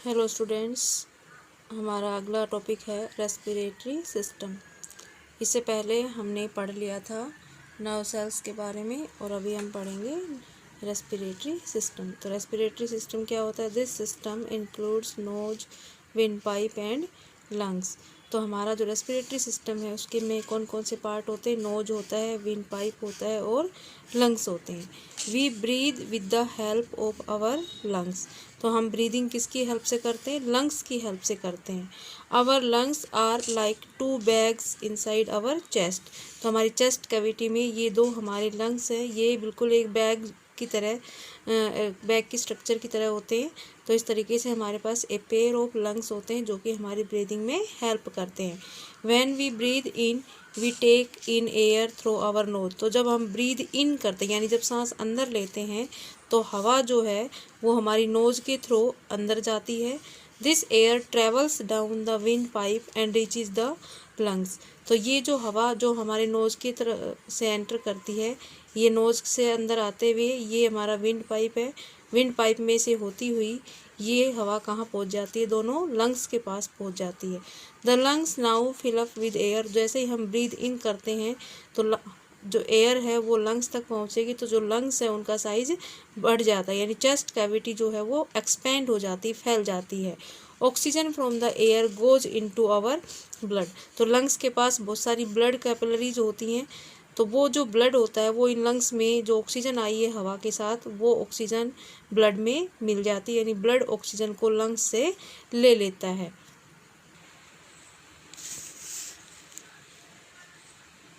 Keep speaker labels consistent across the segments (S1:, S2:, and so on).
S1: Hello students, हमारा अगला topic है रेस्पिरेटरी सिस्टम। इससे पहले हमने पढ़ लिया था नर्व सेल्स के बारे में और अभी हम पढ़ेंगे रेस्पिरेटरी सिस्टम। तो रेस्पिरेटरी सिस्टम क्या होता है? This system includes nose, wind pipe and lungs. तो हमारा जो रेस्पिरेटरी सिस्टम है उसके में कौन कौन से पार्ट होते हैं? नोज होता है, विंड पाइप होता है और लंग्स होते हैं। We breathe with the help of our lungs. तो हम ब्रीदिंग किसकी हेल्प से करते हैं? लंग्स की हेल्प से करते हैं। Our lungs are like 2 bags inside our chest. तो हमारी चेस्ट कैविटी में ये 2 हमारे लंग्स हैं, ये बिल्कुल एक बैग की तरह, बैग की स्ट्रक्चर की तरह होते हैं। तो इस तरीके से हमारे पास ए पेयर ऑफ लंग्स होते हैं जो कि हमारी ब्रीदिंग में हेल्प करते हैं। When we breathe in we take in air through our nose. तो जब हम ब्रीद इन करते हैं यानी जब सांस अंदर लेते हैं तो हवा जो है वो हमारी नोज के थ्रू अंदर जाती है। This air travels down the wind pipe and reaches the lungs. तो ये जो हवा जो हमारे नोज की तरफ से एंटर करती है, ये नोज से अंदर आते हुए ये हमारा विंड पाइप है, विंड पाइप में से होती हुई ये हवा कहाँ पहुँच जाती है? दोनों लंग्स के पास पहुँच जाती है। The lungs now fill up with air. जैसे ही हम ब्रीद इन करते हैं तो जो एयर है वो लंग्स तक पहुँचेगी, तो जो लंग्स है उनका साइज बढ़ जाता है, यानी चेस्ट कैविटी जो है वो एक्सपेंड हो जाती है, फैल जाती है। Oxygen from the air goes into our blood. तो लंग्स के पास बहुत सारी ब्लड कैपिलरीज होती हैं, तो वो जो ब्लड होता है वो इन लंग्स में जो ऑक्सीजन आई है हवा के साथ वो ऑक्सीजन ब्लड में मिल जाती है, यानी ब्लड ऑक्सीजन को लंग्स से ले लेता है।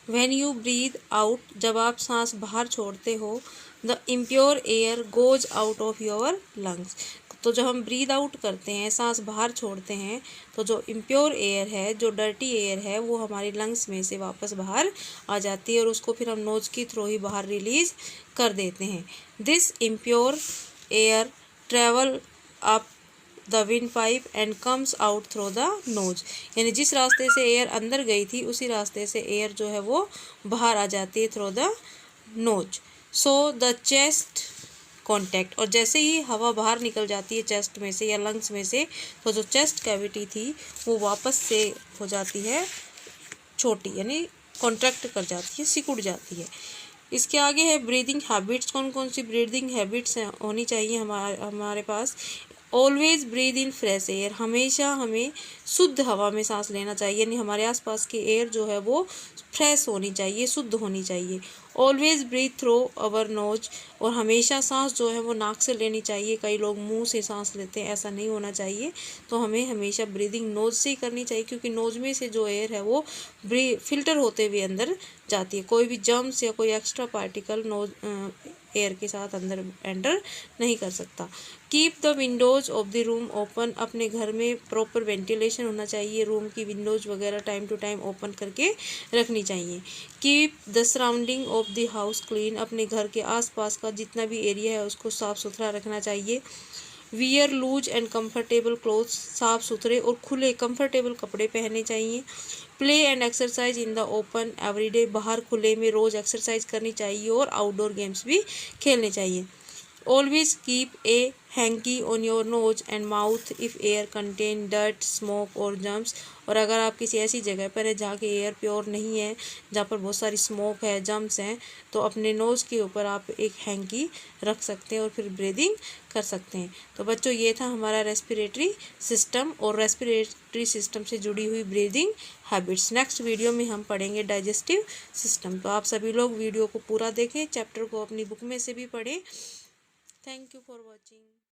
S1: व्हेन यू ब्रीद आउट, जब आप सांस बाहर छोड़ते हो, the impure air goes out of your lungs. तो जब हम ब्रीद आउट करते हैं, सांस बाहर छोड़ते हैं, तो जो इम्प्योर एयर है, जो डर्टी एयर है, वो हमारी लंग्स में से वापस बाहर आ जाती है और उसको फिर हम नोज की थ्रू ही बाहर रिलीज कर देते हैं। This impure air travel up the wind pipe and comes out through the nose. यानी जिस रास्ते से एयर अंदर गई थी उसी रास्ते से एयर जो है वो बाहर आ जाती है through the nose. So the chest contact, और जैसे ही हवा बाहर निकल जाती है चेस्ट में से या लंग्स में से, तो जो चेस्ट कैविटी थी वो वापस से हो जाती है छोटी, यानी कॉन्ट्रैक्ट कर जाती है, सिकुड़ जाती है। इसके आगे है ब्रीदिंग हैबिट्स। कौन कौन सी ब्रीदिंग हैबिट्स होनी चाहिए हमारे पास? Always breathe in fresh air. हमेशा हमें शुद्ध हवा में सांस लेना चाहिए, यानी हमारे आसपास की एयर जो है वो फ्रेश होनी चाहिए, शुद्ध होनी चाहिए। Always breathe through our nose, और हमेशा सांस जो है वो नाक से लेनी चाहिए। कई लोग मुंह से सांस लेते हैं, ऐसा नहीं होना चाहिए। तो हमें हमेशा ब्रीदिंग नोज से ही करनी चाहिए, क्योंकि नोज में से जो एयर है वो फिल्टर होते हुए अंदर जाती है। कोई भी जर्म्स या कोई एक्स्ट्रा पार्टिकल नोज एयर के साथ अंदर एंटर नहीं कर सकता। Keep the Windows of the room open. अपने घर में प्रॉपर वेंटिलेशन होना चाहिए, रूम की विंडोज वगैरह टाइम टू टाइम ओपन करके रखनी चाहिए। Keep the surrounding of the house clean. अपने घर के आसपास का जितना भी एरिया है उसको साफ़ सुथरा रखना चाहिए। Wear loose and comfortable clothes. साफ़ सुथरे और खुले कंफर्टेबल कपड़े पहनने चाहिए। Play and exercise in the open everyday. बाहर खुले में रोज़ एक्सरसाइज करनी चाहिए और आउटडोर गेम्स भी खेलने चाहिए। Always keep a hanky on your nose and mouth if air contain dirt, smoke और जम्स। और अगर आप किसी ऐसी जगह पर है जहाँ की एयर प्योर नहीं है, जहाँ पर बहुत सारी स्मोक है, जम्स हैं, तो अपने नोज़ के ऊपर आप एक हैंकी रख सकते हैं और फिर ब्रीदिंग कर सकते हैं। तो बच्चों, ये था हमारा रेस्पिरेटरी सिस्टम और रेस्पिरेटरी सिस्टम से जुड़ी हुई ब्रीदिंग हैबिट्स। नेक्स्ट वीडियो में हम पढ़ेंगे डाइजेस्टिव सिस्टम। तो आप सभी लोग वीडियो को पूरा देखें, चैप्टर को अपनी बुक में से भी पढ़ें। Thank you for watching.